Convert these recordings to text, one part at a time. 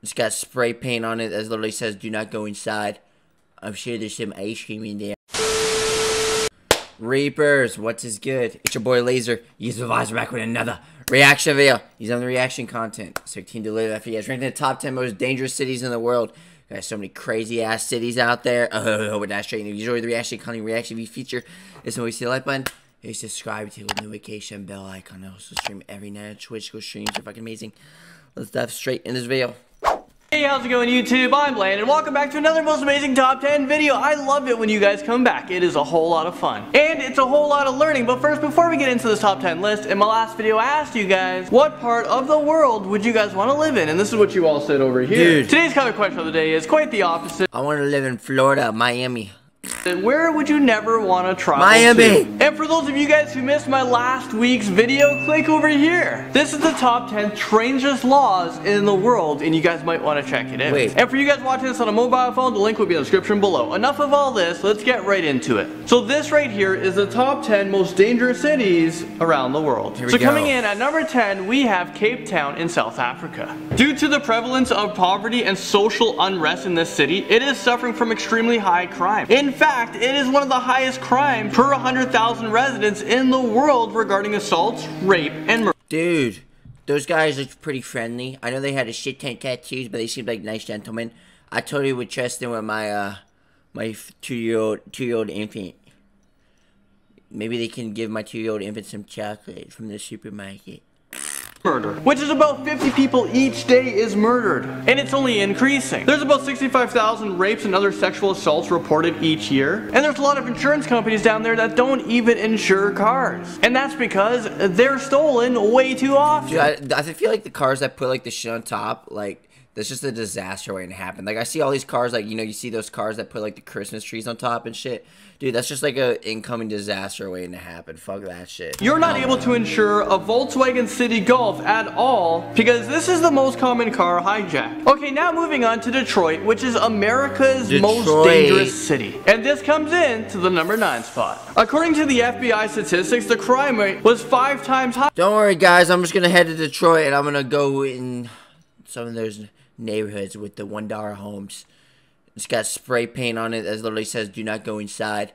It's got spray paint on it that literally says, "Do not go inside." I'm sure there's some ice cream in there. Reapers, what's is good? It's your boy Laser. He's back with another reaction video. He's on the reaction content. 16 delivered after ranked in the top 10 most dangerous cities in the world. Got so many crazy ass cities out there. Oh, we're not straight. If you enjoy the reaction content, reaction video feature, it's always see the like button. Hey, subscribe to the notification bell icon. I also stream every night on Twitch. Go streams are fucking amazing. Let's dive straight in this video. Hey, how's it going YouTube? I'm Blaine and welcome back to another most amazing top 10 video. I love it when you guys come back. It is a whole lot of fun. And it's a whole lot of learning. But first, before we get into this top 10 list, in my last video I asked you guys, what part of the world would you guys want to live in? And this is what you all said over here. Dude. Today's kind of question of the day is quite the opposite. I want to live in Florida, Miami. Where would you never want to travel Miami. to? And for those of you guys who missed my last week's video, click over here. This is the top 10 strangest laws in the world, and you guys might want to check it out. Wait. And for you guys watching this on a mobile phone, the link will be in the description below. Enough of all this, let's get right into it. So this right here is the top 10 most dangerous cities around the world. Here we go. Coming in at number 10, we have Cape Town in South Africa. Due to the prevalence of poverty and social unrest in this city, it is suffering from extremely high crime. In fact, it is one of the highest crime per 100,000 residents in the world regarding assaults, rape, and murder. Dude, those guys look pretty friendly. I know they had a shit ton of tattoos, but they seemed like nice gentlemen. I totally would trust them with my my two-year-old infant. Maybe they can give my 2-year-old infant some chocolate from the supermarket. Murder, which is about 50 people each day is murdered, and it's only increasing. There's about 65,000 rapes and other sexual assaults reported each year, and there's a lot of insurance companies down there that don't even insure cars, and that's because they're stolen way too often. Dude, I feel like the cars that put like the shit on top, like, that's just a disaster waiting to happen. Like, I see all these cars, like, you know, you see those cars that put like the Christmas trees on top and shit. Dude, that's just like a incoming disaster waiting to happen. Fuck that shit. You're not able to insure a Volkswagen City Golf at all because this is the most common car hijack. Okay, now moving on to Detroit, which is America's most dangerous city. And this comes in to the number 9 spot. According to the FBI statistics, the crime rate was 5 times higher. Don't worry, guys. I'm just gonna head to Detroit and I'm gonna go in some of those neighborhoods with the $1 homes. It's got spray paint on it that literally says, "Do not go inside."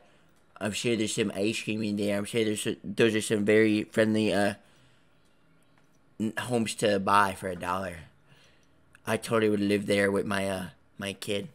I'm sure there's some ice cream in there. I'm sure those are some very friendly homes to buy for $1. I totally would live there with my my kid.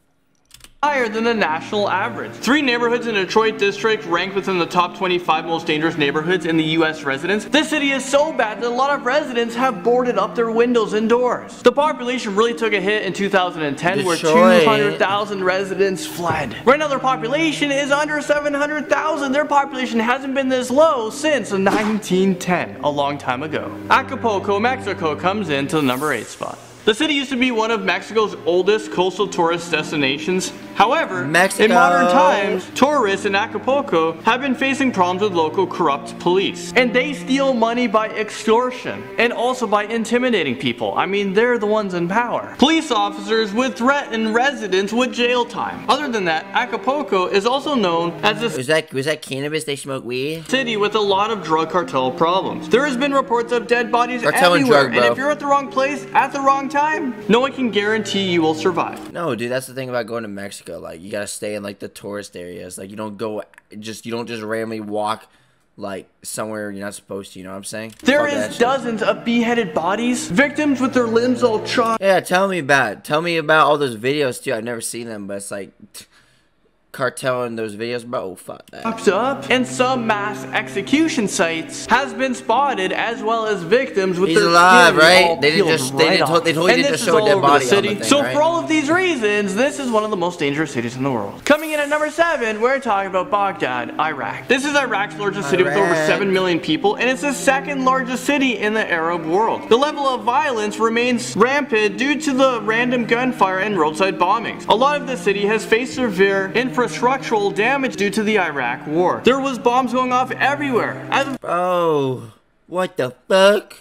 Higher than the national average. 3 neighborhoods in the Detroit district ranked within the top 25 most dangerous neighborhoods in the U.S. residents. This city is so bad that a lot of residents have boarded up their windows and doors. The population really took a hit in 2010 where 200,000 residents fled. Right now their population is under 700,000. Their population hasn't been this low since 1910, a long time ago. Acapulco, Mexico comes into the number 8 spot. The city used to be one of Mexico's oldest coastal tourist destinations. However, in modern times, tourists in Acapulco have been facing problems with local corrupt police. And they steal money by extortion and also by intimidating people. I mean, they're the ones in power. Police officers would threaten residents with jail time. Other than that, Acapulco is also known as the Was that cannabis? They smoke weed? City with a lot of drug cartel problems. There has been reports of dead bodies everywhere. And if you're at the wrong place at the wrong time, no one can guarantee you will survive. No, dude, that's the thing about going to Mexico. Like, you gotta stay in like the tourist areas. Like, you don't just randomly walk like somewhere you're not supposed to. You know what I'm saying? There is dozens of beheaded bodies, victims with their limbs all chopped. Yeah, tell me about all those videos too. I've never seen them, but it's like cartel in those videos, bro. Fuck that. Up, and some mass execution sites has been spotted, as well as victims with their alive, skin right? all They peeled totally didn't just show a dead body on the thing, So right? for all of these reasons, this is one of the most dangerous cities in the world. Coming in at number 7, we're talking about Baghdad, Iraq. This is Iraq's largest city with over 7 million people, and it's the 2nd largest city in the Arab world. The level of violence remains rampant due to the random gunfire and roadside bombings. A lot of the city has faced severe infrastructural damage due to the Iraq war. There was bombs going off everywhere. Oh, what the fuck?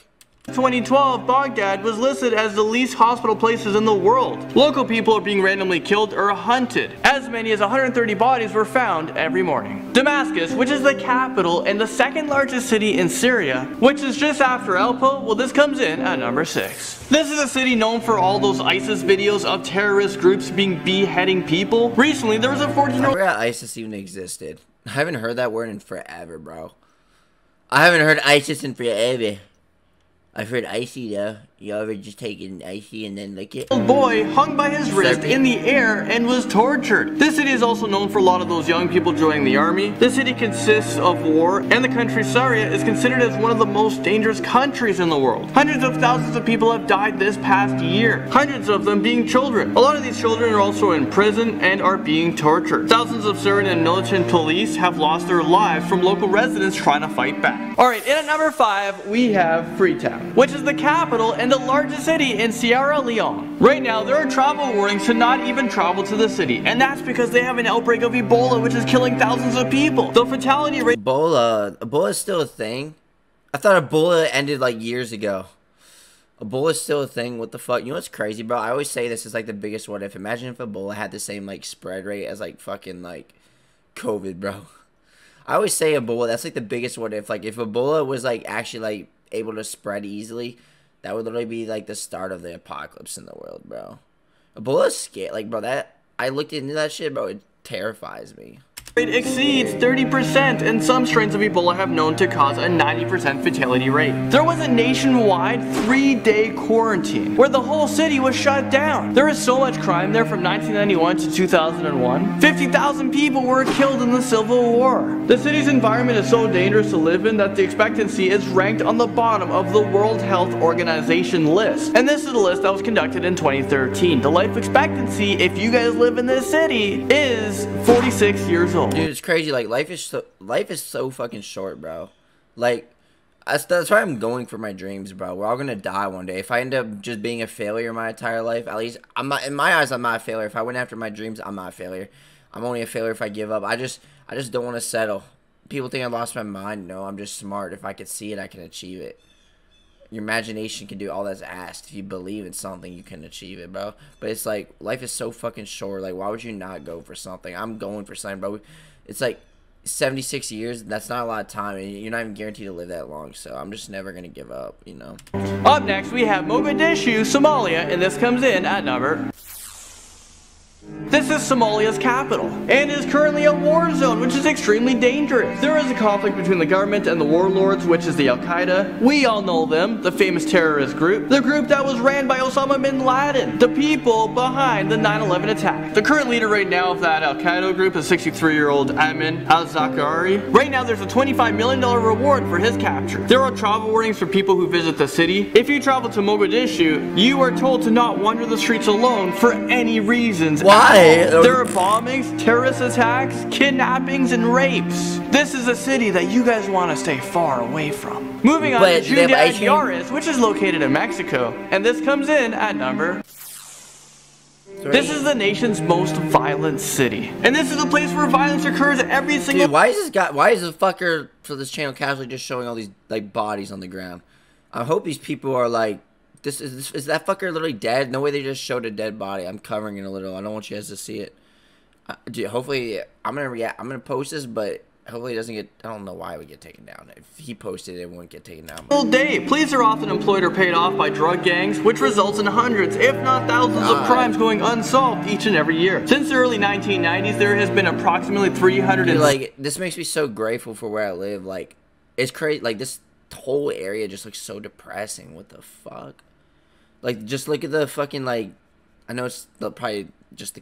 2012, Baghdad was listed as the least hospital places in the world. Local people are being randomly killed or hunted. As many as 130 bodies were found every morning. Damascus, which is the capital and the second largest city in Syria, which is just after Aleppo, well, this comes in at number 6. This is a city known for all those ISIS videos of terrorist groups beheading people. Recently, there was a 14-year-old... I forgot ISIS even existed. I haven't heard that word in forever, bro. I haven't heard ISIS in forever. I've heard icy though. You ever just take an icy and then lick it? Boy hung by his wrist in the air and was tortured. This city is also known for a lot of those young people joining the army. This city consists of war, and the country Syria is considered as one of the most dangerous countries in the world. Hundreds of thousands of people have died this past year, hundreds of them being children. A lot of these children are also in prison and are being tortured. Thousands of Syrian and militant police have lost their lives from local residents trying to fight back. Alright, and at number 5 we have Freetown, which is the capital and the largest city in Sierra Leone. Right now, there are travel warnings to not even travel to the city, and that's because they have an outbreak of Ebola, which is killing thousands of people. The fatality rate... Ebola is still a thing? I thought Ebola ended like years ago. Ebola is still a thing? What the fuck? You know what's crazy, bro? I always say this is like the biggest what if. Imagine if Ebola had the same like spread rate as like fucking like COVID, bro. I always say Ebola, that's like the biggest what if. Like if Ebola was like actually like able to spread easily, that would literally be like the start of the apocalypse in the world, bro. Ebola's scary. Like, bro, that I looked into that shit, bro. It terrifies me. It exceeds 30%, and some strains of Ebola have known to cause a 90% fatality rate. There was a nationwide 3-day quarantine where the whole city was shut down. There is so much crime there from 1991 to 2001. 50,000 people were killed in the Civil War. The city's environment is so dangerous to live in that the expectancy is ranked on the bottom of the World Health Organization list. And this is a list that was conducted in 2013. The life expectancy, if you guys live in this city, is 46 years old. Dude, it's crazy. Like life is so fucking short, bro. Like that's why I'm going for my dreams, bro. We're all gonna die one day. If I end up just being a failure my entire life, at least I'm not, in my eyes, I'm not a failure. If I went after my dreams, I'm not a failure. I'm only a failure if I give up. I just don't want to settle. People think I lost my mind. No, I'm just smart. If I could see it, I can achieve it. Your imagination can do all that's asked. If you believe in something, you can achieve it, bro. But it's like, life is so fucking short. Like, why would you not go for something? I'm going for something, bro. It's like 76 years. That's not a lot of time. And you're not even guaranteed to live that long. So I'm just never going to give up, you know. Up next, we have Mogadishu, Somalia. And this comes in at number... This is Somalia's capital, and is currently a war zone, which is extremely dangerous. There is a conflict between the government and the warlords, which is the Al-Qaeda. We all know them, the famous terrorist group. The group that was ran by Osama bin Laden, the people behind the 9/11 attack. The current leader right now of that Al-Qaeda group is 63-year-old Ayman al-Zawahiri. Right now there's a $25 million reward for his capture. There are travel warnings for people who visit the city. If you travel to Mogadishu, you are told to not wander the streets alone for any reasons. Why? There are bombings, terrorist attacks, kidnappings, and rapes. This is a city that you guys want to stay far away from. Moving on to Ciudad Juarez, which is located in Mexico, and this comes in at number... This is the nation's most violent city. And this is a place where violence occurs every single... Dude, why is this fucker for this channel casually just showing all these, like, bodies on the ground? I hope these people are, like... Is that fucker literally dead? No way they just showed a dead body. I'm covering it a little. I don't want you guys to see it. Dude, hopefully, I'm gonna post this, but hopefully it doesn't get, I don't know why it would get taken down. If he posted it, it wouldn't get taken down. All day, police are often employed or paid off by drug gangs, which results in hundreds, if not thousands of crimes going unsolved each and every year. Since the early 1990s, there has been approximately 300 Dude, like, this makes me so grateful for where I live. Like, it's crazy. Like, this whole area just looks so depressing. What the fuck? Like, just look at the fucking, like, I know it's probably just the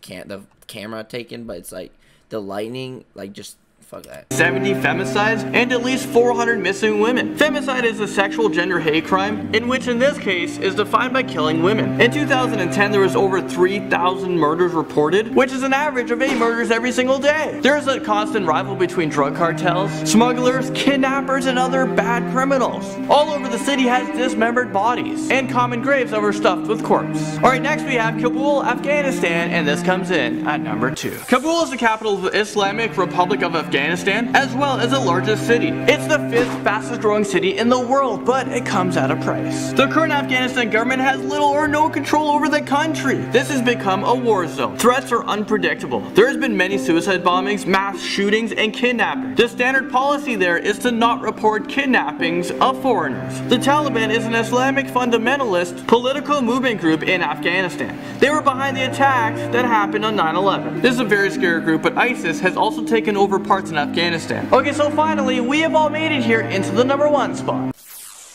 camera taken, but it's like the lightning, like, just fuck that. 70 femicides and at least 400 missing women. Femicide is a sexual gender hate crime, in which in this case is defined by killing women. In 2010, there was over 3,000 murders reported, which is an average of 8 murders every single day. There is a constant rival between drug cartels, smugglers, kidnappers, and other bad criminals. All over the city has dismembered bodies and common graves that were stuffed with corpses. Alright, next we have Kabul, Afghanistan, and this comes in at number 2. Kabul is the capital of the Islamic Republic of Afghanistan. Afghanistan, as well as the largest city. It's the 5th fastest growing city in the world, but it comes at a price. The current Afghanistan government has little or no control over the country. This has become a war zone. Threats are unpredictable. There has been many suicide bombings, mass shootings, and kidnapping. The standard policy there is to not report kidnappings of foreigners. The Taliban is an Islamic fundamentalist political movement group in Afghanistan. They were behind the attacks that happened on 9/11. This is a very scary group, but ISIS has also taken over parts in Afghanistan. Okay, so finally, we have all made it here into the #1 spot.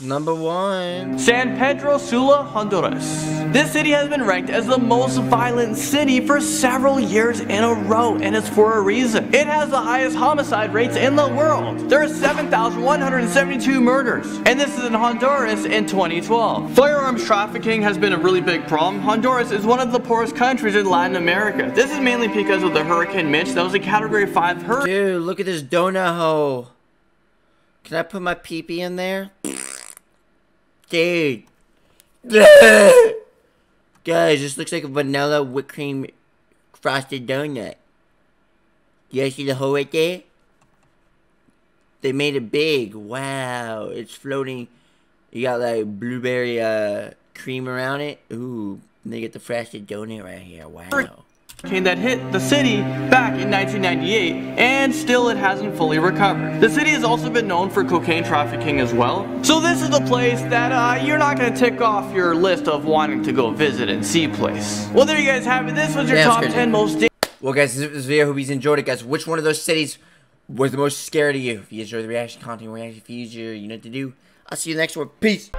Number 1. San Pedro Sula, Honduras. This city has been ranked as the most violent city for several years in a row, and it's for a reason. It has the highest homicide rates in the world. There are 7,172 murders, and this is in Honduras in 2012. Firearms trafficking has been a really big problem. Honduras is one of the poorest countries in Latin America. This is mainly because of the Hurricane Mitch. That was a Category 5 hurricane. Dude, look at this donut hole. Can I put my pee-pee in there? Dude. Guys, this looks like a vanilla whipped cream frosted donut. You guys see the hole right there? They made it big. Wow. It's floating. You got like blueberry cream around it. Ooh. And they get the frosted donut right here. Wow. That hit the city back in 1998, and still it hasn't fully recovered. The city has also been known for cocaine trafficking as well. So this is the place that you're not going to tick off your list of wanting to go visit and see place. Well, there you guys have it. This was your top 10 most... Well, guys, this is this video. Hope you enjoyed it, guys. Which one of those cities was the most scary to you? If you enjoyed the reaction content, reaction feeds you know what to do. I'll see you next one. Peace.